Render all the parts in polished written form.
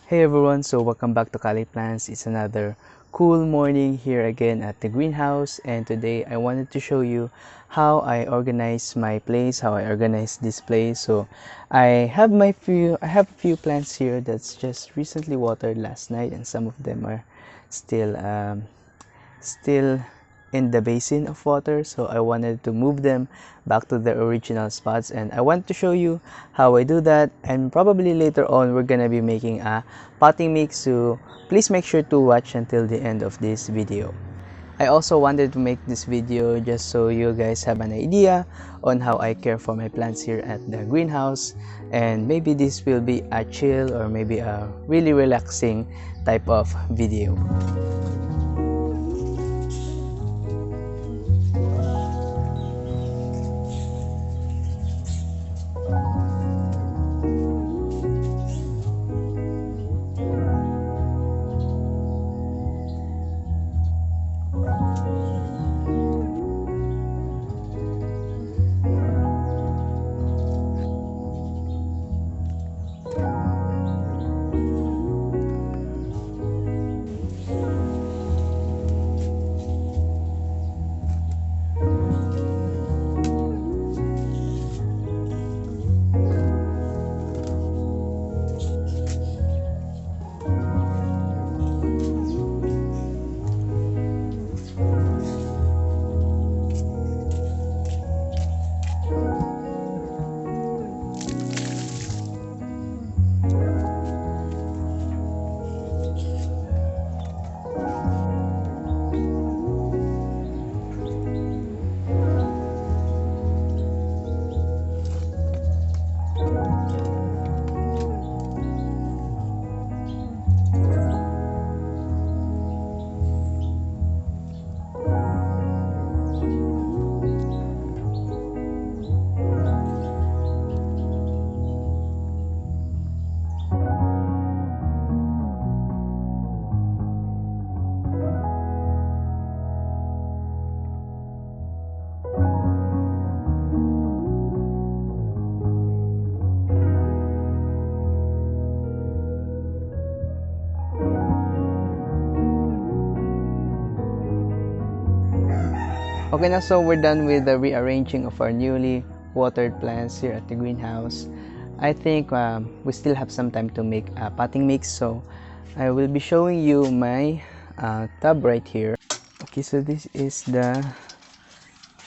Hey everyone, so welcome back to Kali Plants. It's another cool morning here again at the greenhouse, and today I wanted to show you how I organize my place, how I organize this place. So I have a few plants here that's just recently watered last night, and some of them are still in the basin of water, so I wanted to move them back to their original spots, and I want to show you how I do that. And probably later on we're gonna be making a potting mix, so please make sure to watch until the end of this video. I also wanted to make this video just so you guys have an idea on how I care for my plants here at the greenhouse, and maybe this will be a chill or maybe a really relaxing type of video. Okay, now so we're done with the rearranging of our newly watered plants here at the greenhouse. I think we still have some time to make a potting mix, so I will be showing you my tub right here. Okay, so this is the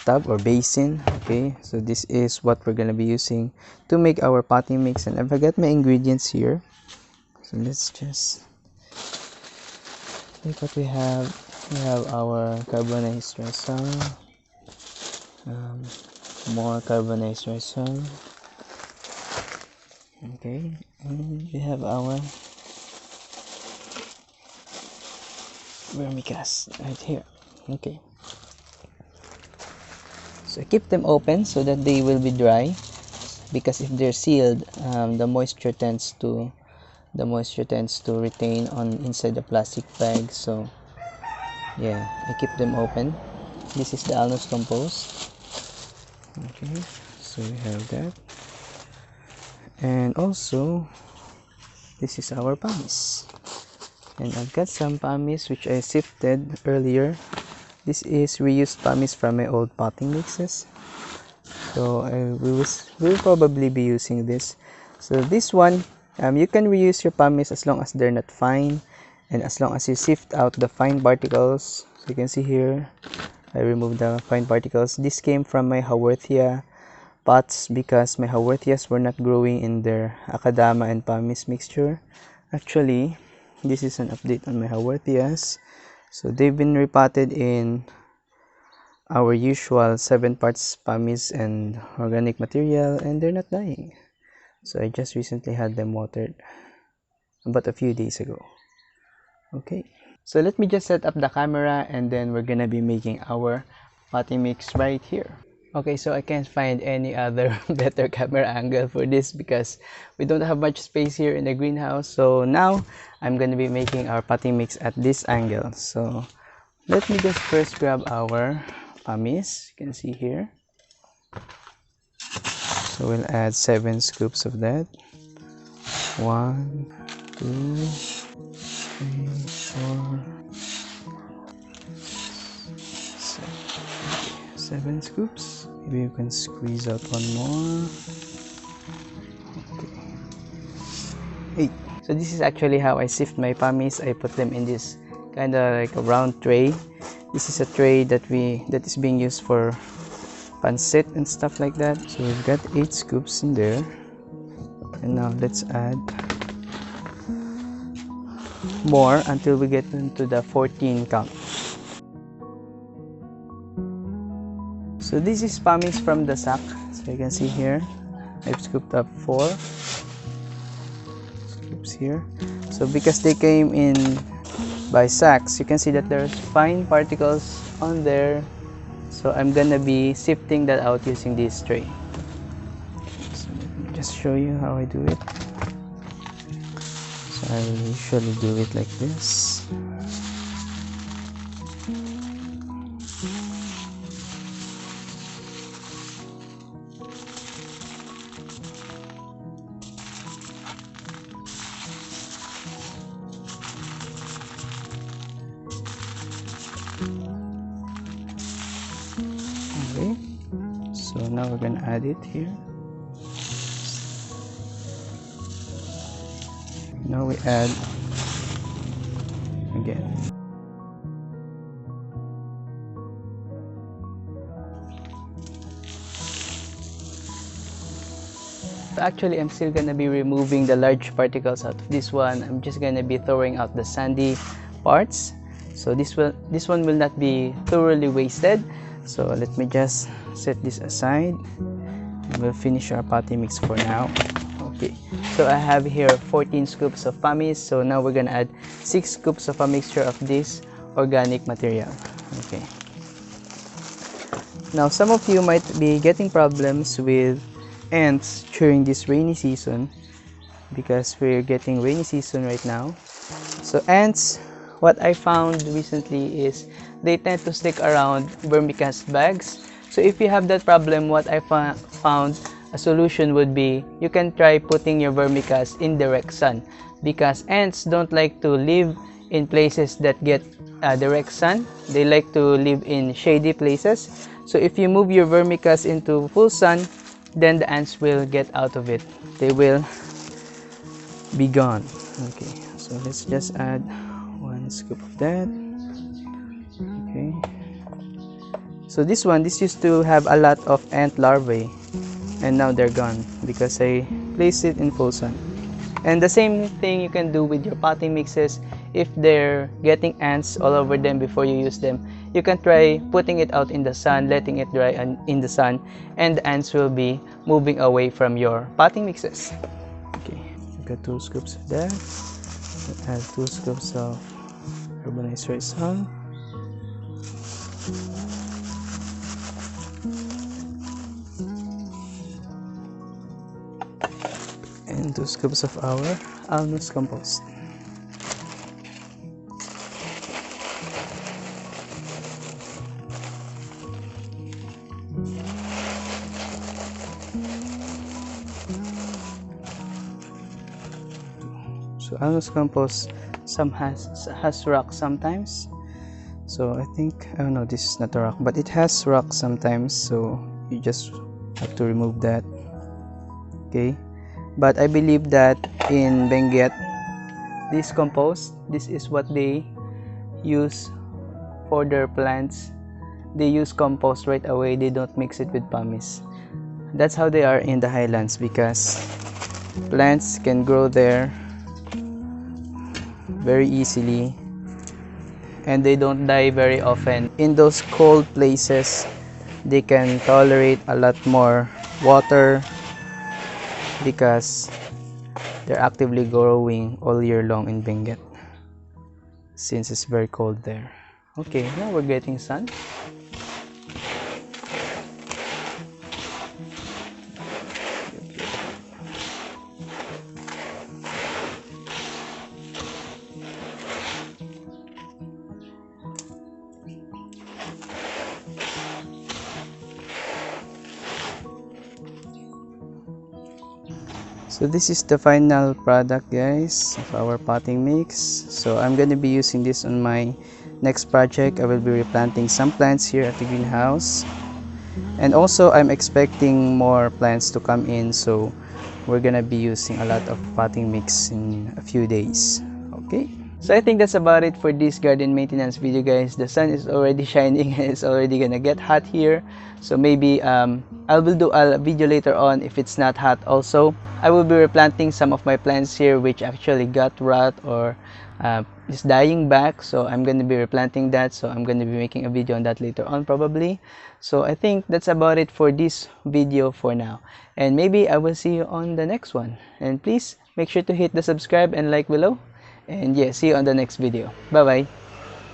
tub or basin. Okay, so this is what we're gonna be using to make our potting mix, and I forgot my ingredients here, so let's just look what we have. We have our carbonized resin, more carbonized resin. Okay, and we have our vermicast right here. Okay, so keep them open so that they will be dry, because if they're sealed, the moisture tends to retain on inside the plastic bag. So yeah, I keep them open. This is the alnus compost. Okay, so we have that, and also this is our pumice, and I've got some pumice which I sifted earlier. This is reused pumice from my old potting mixes, so we will probably be using this. So this one, you can reuse your pumice as long as they're not fine, and as long as you sift out the fine particles. So you can see here I removed the fine particles. This came from my Haworthia pots because my Haworthias were not growing in their Akadama and pumice mixture. Actually, this is an update on my Haworthias. So they've been repotted in our usual 7 parts pumice and organic material, and they're not dying. So I just recently had them watered about a few days ago. Okay, so let me just set up the camera, and then we're gonna be making our potting mix right here. Okay, so I can't find any other better camera angle for this because we don't have much space here in the greenhouse. So now I'm gonna be making our potting mix at this angle. So let me just first grab our pumice. You can see here. So we'll add 7 scoops of that. 1, 2, 3, 4, 7 scoops. Maybe you can squeeze out one more. Okay. 8. So this is actually how I sift my pammies. I put them in this kind of like a round tray. This is a tray that is being used for pancit and stuff like that. So we've got 8 scoops in there. And now let's add more until we get into the 14 count. So this is pammies from the sack. So you can see here, I've scooped up 4 scoops here. So because they came in by sacks, you can see that there's fine particles on there. So I'm gonna be sifting that out using this tray. So let me just show you how I do it. So I usually do it like this. Okay, so now we're gonna add it here. Now we add again. Actually, I'm still gonna be removing the large particles out of this one. I'm just gonna be throwing out the sandy parts. So this one will not be thoroughly wasted. So let me just set this aside. We'll finish our patty mix for now. Okay, so I have here 14 scoops of pammies. So now we're gonna add 6 scoops of a mixture of this organic material. Okay. Now some of you might be getting problems with ants during this rainy season because we're getting rainy season right now. So ants, what I found recently is they tend to stick around vermicast bags. So if you have that problem, what I found a solution would be you can try putting your vermicast in direct sun, because ants don't like to live in places that get direct sun. They like to live in shady places. So if you move your vermicast into full sun, then the ants will get out of it. They will be gone. Okay, so let's just add 1 scoop of that. Okay, so this used to have a lot of ant larvae, and now they're gone because I placed it in full sun. And the same thing you can do with your potting mixes. If they're getting ants all over them before you use them, you can try putting it out in the sun, letting it dry in the sun, and the ants will be moving away from your potting mixes. Okay, I've got 2 scoops of that. I'll add 2 scoops of carbonized rice hull. And 2 scoops of our almond compost. So almond compost has rock sometimes. So I think, oh no, this is not a rock, but it has rock sometimes. So you just have to remove that. Okay. But I believe that in Benguet, this compost, this is what they use for their plants. They use compost right away. They don't mix it with pammies. That's how they are in the highlands, because plants can grow there very easily and they don't die very often. In those cold places, they can tolerate a lot more water because they're actively growing all year long in Benguet since it's very cold there. Okay, now we're getting sun. So this is the final product, guys, of our potting mix. So I'm going to be using this on my next project. I will be replanting some plants here at the greenhouse, and also I'm expecting more plants to come in, so we're gonna be using a lot of potting mix in a few days. Okay, so I think that's about it for this garden maintenance video, guys. The sun is already shining and it's already gonna get hot here, so maybe I will do a video later on if it's not hot. Also, I will be replanting some of my plants here which actually got rot or is dying back, so I'm going to be replanting that. So I'm going to be making a video on that later on probably. So I think that's about it for this video for now, and maybe I will see you on the next one. And please make sure to hit the subscribe and like below, and yeah, see you on the next video. Bye bye.